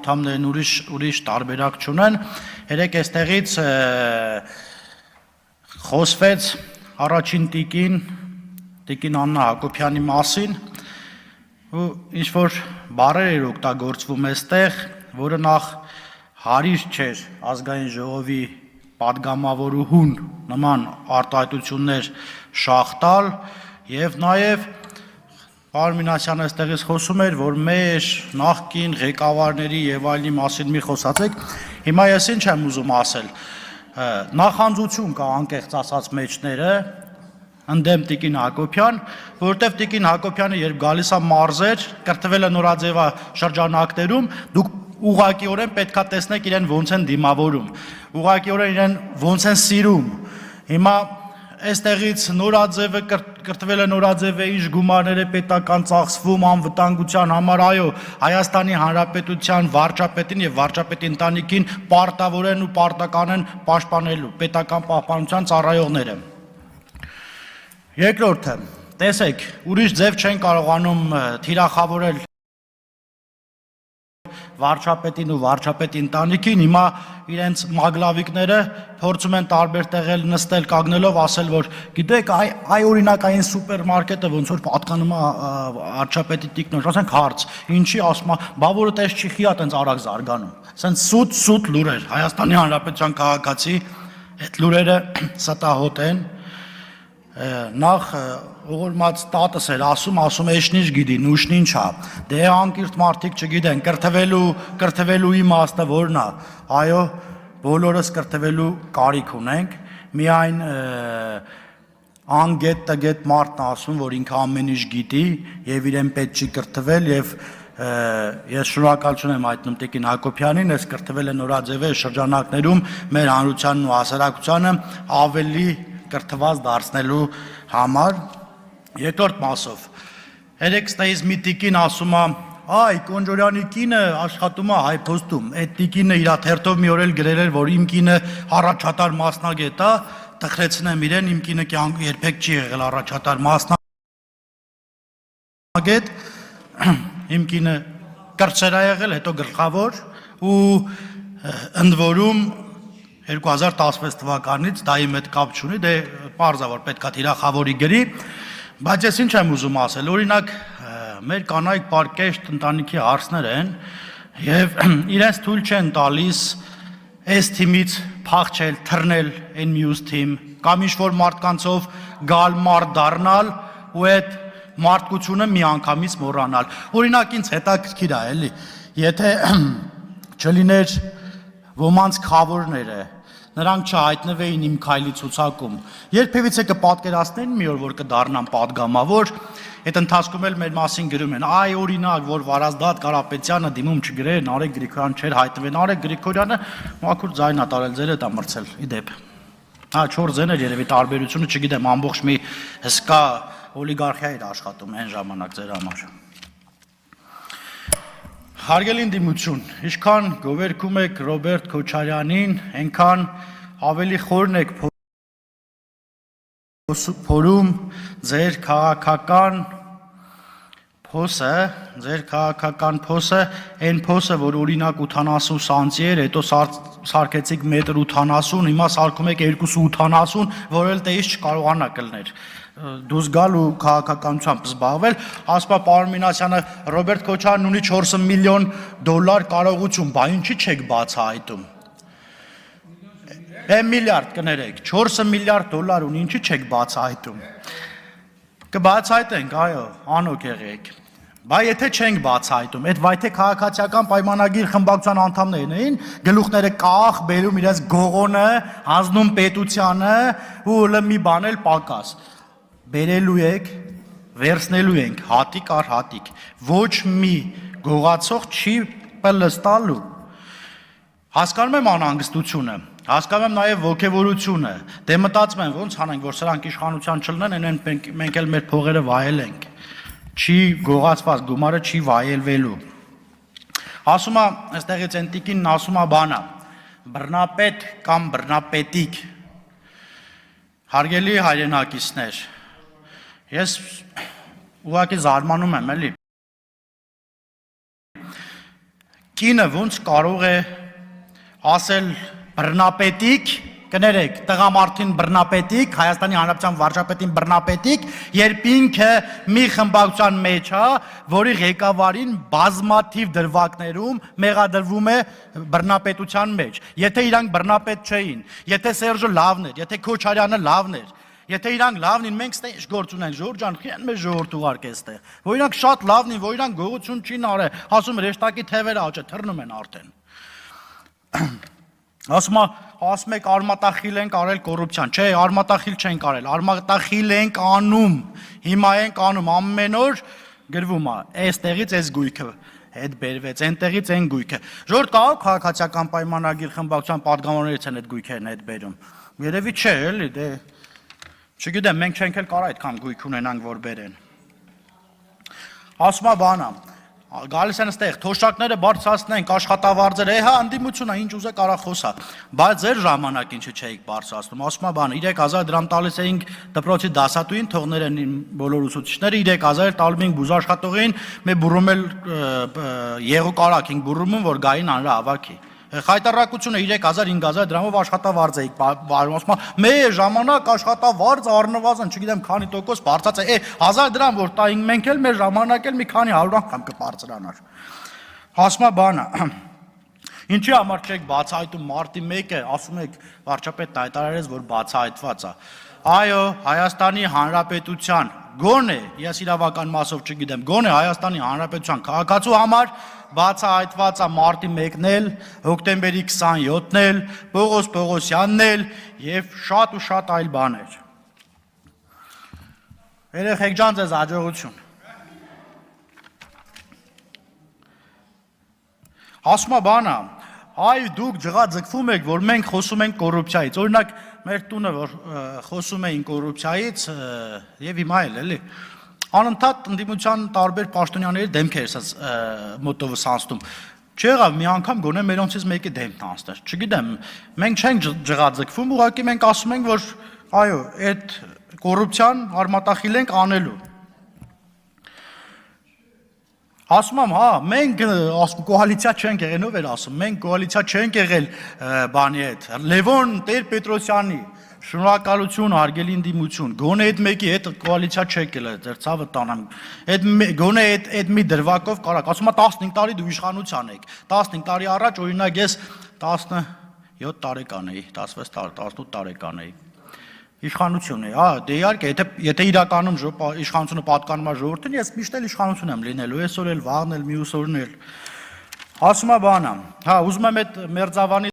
անդամներն ուրիշ տարբերակ չունեն, երեք այստեղից խոսվեց առաջին տիկին Աննա Հակոբյանի մասին, ու ինչ-որ բառեր էր օգտագործվում այստեղ, որը նախ հարիր չէր ազգային ժողովի պատգամավորուհուն նման արտահայտություններ շաղ տալ, եւ նաեւ Պարոն Մինասյանը այստեղից խոսում էր, որ մեր նախկին ղեկավարների եւ այլնի մասին մի խոսացեք, հիմա ես ինչ եմ ուզում ասել, նախանձություն կա անկեղծ ասած մեջները, ընդդեմ տիկին Հակոբյան, որովհետև տիկին Հակոբյանը երբ գալիս է մարզեր, կրթվել է նորաձևա շրջանակներում, դուք ուղղակիորեն պետքա տեսնեք իրեն ոնց են դիմավորում, ուղղակիորեն իրեն ոնց են սիրում, հիմա այստեղից նորաձևը կրթվել է նորաձևը ինչ գումարներ է պետական ծախսվում անվտանգության համար, այո, Հայաստանի Հանրապետության վարչապետին եւ վարչապետի ընտանիքին պարտավորեն ու պարտական են պաշտպանելու պետական պահպանության ծառայողները։ Երկրորդը, տեսեք, ուրիշ ձև չեն կարողանում թիրախավորել վարչապետին ու վարչապետի ընտանիքին, հիմա իրենց մագլավիկները փորձում են տարբեր տեղել նստել կանգնելով ասել, որ գիտեք, այ օրինակ այն սուպերմարկետը ոնց որ պատկանում է վարչապետի տիկնոջ, ասենք հարց, ինչի ասում է, բա որը տես չի խիա տենց արագ զարգանում, ասենց սուտ լուրեր, Հայաստանի Հանրապետության քաղաքացի, այդ լուրերը ստահոտ են, նախ ուղղորմած տատս էր ասում էշնիչ գիտի, նուշնինչ է, դե անկիրթ մարդիկ չգիտեն, կրթվելու իմաստը որն է, այո, բոլորս կրթվելու կարիք ունենք, միայն անգետ տգետ մարդն ասում, որ ինքը ամեն ինչ գիտի եւ իրեն պետք չի կրթվել եւ ես շնորհակալություն եմ հայտնում տիկին Հակոբյանին, ես կրթվել է նորաձևե շրջանակներում մեր հանրությանն ու հասարակությանը ավելի կրթված դարձնելու համար։ Երկրորդ մասով, երեք ստեյից մի տիկին ասում է, այ Կոնջորյանի կինը աշխատում է Հայփոստում, այդ տիկինը իր թերթով մի օր էլ գրել էր, որ իմ կինը առաջատար մասնագետ է, տխրեցնեմ իրեն, իմ կինը երբեք չի եղել առաջատար մասնագետ, իմ կինը կրտսեր է եղել, հետո գլխավոր ու ընդ որում 2016 թվականից դայի մեծ կապ չունի, դե պարզավոր պետքա թիրախավորի գրի, բայց ես ինչ եմ ուզում ասել, օրինակ մեր կանայք պարկեշտ ընտանիքի հարցներ են եւ իրենց թույլ չեն տալիս այս թիմից փախչել, թռնել այն մյուս թիմ, կամ ինչ-որ մարդկանցով գալ մարդ դառնալ ու այդ մարդկությունը միանգամից մոռանալ։ Օրինակ ինձ հետաքրքիր է, էլի, եթե չլիներ ոմանց խավորները, նրանք չհայտնվեին իմ քայլի ցուցակում, երբևիցե կպատկերացնեն մի օր, որ կդառնան պատգամավոր, այդ ընթացքում էլ մեր մասին գրում են, այ օրինակ, որ Վարազդատ Կարապետյանը դիմում չգրեր, Նարեկ Գրիգորյան չէր հայտնվեն, Նարեկ Գրիգորյանը մաքուր ձայն է տարել, ձեր հետ է մրցել, իդեպ, 4 ձեն էր երևի տարբերությունը, չգիտեմ, ամբողջ մի հսկա օլիգարխիա էր աշխատում այն ժամանակ ձեր համար։ Հարգելի ընդդիմություն, ինչքան գովերգում եք Ռոբերտ Քոչարյանին, այնքան ավելի խորն եք փորում ձեր քաղաքական փոսը, այն փոսը, որ օրինակ 80 սանտի էր, հետո սարքեցիք 1.80 m, հիմա սարքում եք 2.80, որ էլ տեից չկարողանա կլներ դուս գալ ու քաղաքականությամբ զբաղվել, ասում է պարոն Մինասյանը, Ռոբերտ Քոչարյանն ունի 4 միլիոն դոլար կարողություն, բա ինչի չեք բացահայտում։ Միլիարդ կներեք, 4 միլիարդ դոլար ունի, ինչի չեք բացահայտում։ Կբացահայտենք, այո, անօք եղեք։ Բա եթե չենք բացահայտում, այդ վայթե քաղաքացիական պայմանագիր խմբակցության անդամներն էին, գլուխները կախ, բերում իրենց գողոնը, հանձնում պետությանը ու մի բան էլ պակաս։ Բերելու եք, վերցնելու ենք հատիկ առ հատիկ, ոչ մի գողացող չի պլստալու։ Հասկանում եմ անհանգստությունը, հասկանում եմ նաև ոգևորությունը, դե մտածում եմ ոնց անենք, որ սրանք իշխանության չլինեն, մենք էլ մեր փողերը վայելենք, չի գողացված գումարը չի վայելվելու։ Ասում է, այստեղից են տիկինն ասում է բանա, բռնապետ կամ բռնապետիկ, հարգելի հայրենակիցներ, ես ուղղակի զարմանում եմ, էլի։ կինը ոնց կարող է ասել բռնապետիկ, կներեք, տղամարդին բռնապետիկ, Հայաստանի Հանրապետության վարչապետին բռնապետիկ, երբ ինքը մի խմբակցության մեջ է, որի ղեկավարին բազմաթիվ դրվագներում մեղադրվում է բռնապետության մեջ։ Եթե իրանք բռնապետ չէին, եթե Սերժը լավն էր, եթե Քոչարյանը լավն էր, եթե իրանք լավն են, մենք ստե ինչ գործ ունենք, Ժորժ ջան, խիան մեզ ժողովուրդ ուղարկե ստեղ, որ իրանք շատ լավն են, որ իրանք գողություն չին արել, ասում ռեշտակի թևերը աճը թռնում են արդեն։ Ասում եք արմատախիլ ենք արել կոռուպցիան, չէ, արմատախիլ չենք արել, արմատախիլ ենք անում, հիմա ենք անում, ամեն օր գրվում է, այստեղից այս գույքը հետ բերվեց, այնտեղից այն գույքը։ Ժողովուրդ կարող քաղաքացիական պայմանագիր խմբակցության պատգամավորներից են այդ գույքերն հետ բերում։ Երևի չէ, էլի, դե չգիտեմ, մենք չենք էլ կարող այդքան գույք ունենանք, որ բերեն։ Ասում է բանա, գալիս են ստեղ, թոշակները բարձրացնենք, աշխատավարձերը, հա, ընդդիմություն է, ինչ ուզե կարա խոսա, բայց ձեր ժամանակ ինչը չէիք բարձրացնում, ասում է բանը, 3000 դրամ տալիս էինք դպրոցի դասատուին, թողներ են բոլոր ուսուցիչները, 3000 տալում էինք բուժաշխատողին, մեր բուրում էլ եղու կարակ ենք բուրումում, որ գային անրա ավակի։ Խայտարակությունը 3000-5000 դրամով աշխատավարձ էիք, ասում է, մեր ժամանակ աշխատավարձ առնվազն, չգիտեմ քանի տոկոս բարձած է, 1000 դրամ որ տայինք մենք էլ մեր ժամանակ էլ մի քանի 100 անգամ կբարձրանար։ Ասում է բանը, ինչի համար չեք բացահայտում մարտի 1-ը, ասում եք վարչապետն հայտարարեց, որ բացահայտված է։ Այո, Հայաստանի Հանրապետության գոնե, ես իրավական մասով չգիտեմ, գոնե Հայաստանի Հանրապետության քաղաքացու համար բացահայտված է մարտի 1-ն էլ, հոկտեմբերի 27-ն էլ, Պողոս Պողոսյանն էլ եւ շատ ու շատ այլ բաներ։ Երեխեք ջան, ձեզ հաջողություն։ Ասում է բանը, այ դուք ջղաձգվում եք, որ մենք խոսում ենք կոռուպցիայից։ Օրինակ, մեր տունը, որ խոսում էին կոռուպցիայից, եւ հիմա էլ, էլի, անընդհատ ընդդիմության տարբեր պաշտոնյաների դեմքեր էս մոտովս անցնում։ Չեղավ մի անգամ գոնե մերոնցից մեկի դեմքն անցներ։ Չգիտեմ, մենք չենք ջղաձգվում, ուղղակի մենք ասում ենք, որ այո, այդ կոռուպցիան արմատախիլ ենք անելու։ Ասում եմ, հա, մենք կոալիցիա չենք եղել, ով էր ասում, մենք կոալիցիա չենք եղել բանի հետ, Լևոն Տեր-Պետրոսյանի, շնորհակալություն, հարգելի ընդդիմություն, գոնե այդ մեկի հետ կոալիցիա չեք եղել, ձեր ցավը տանեմ, գոնե այդ մի դրվագով կարակ, ասում եմ 15 տարի դու իշխանության եք, 15 տարի առաջ օրինակ ես 17 տարեկան էի, 16 տարի, 18 տարեկան էի, իշխանություն է, հա, դե իհարկե, եթե իրականում իշխանությունը պատկանում է ժողովրդին, ես միշտ էլ իշխանություն եմ լինելու, այսօր էլ, վաղն էլ, մյուս օրն էլ։ Ասում է բանը, հա, ուզում եմ այդ մերձավանի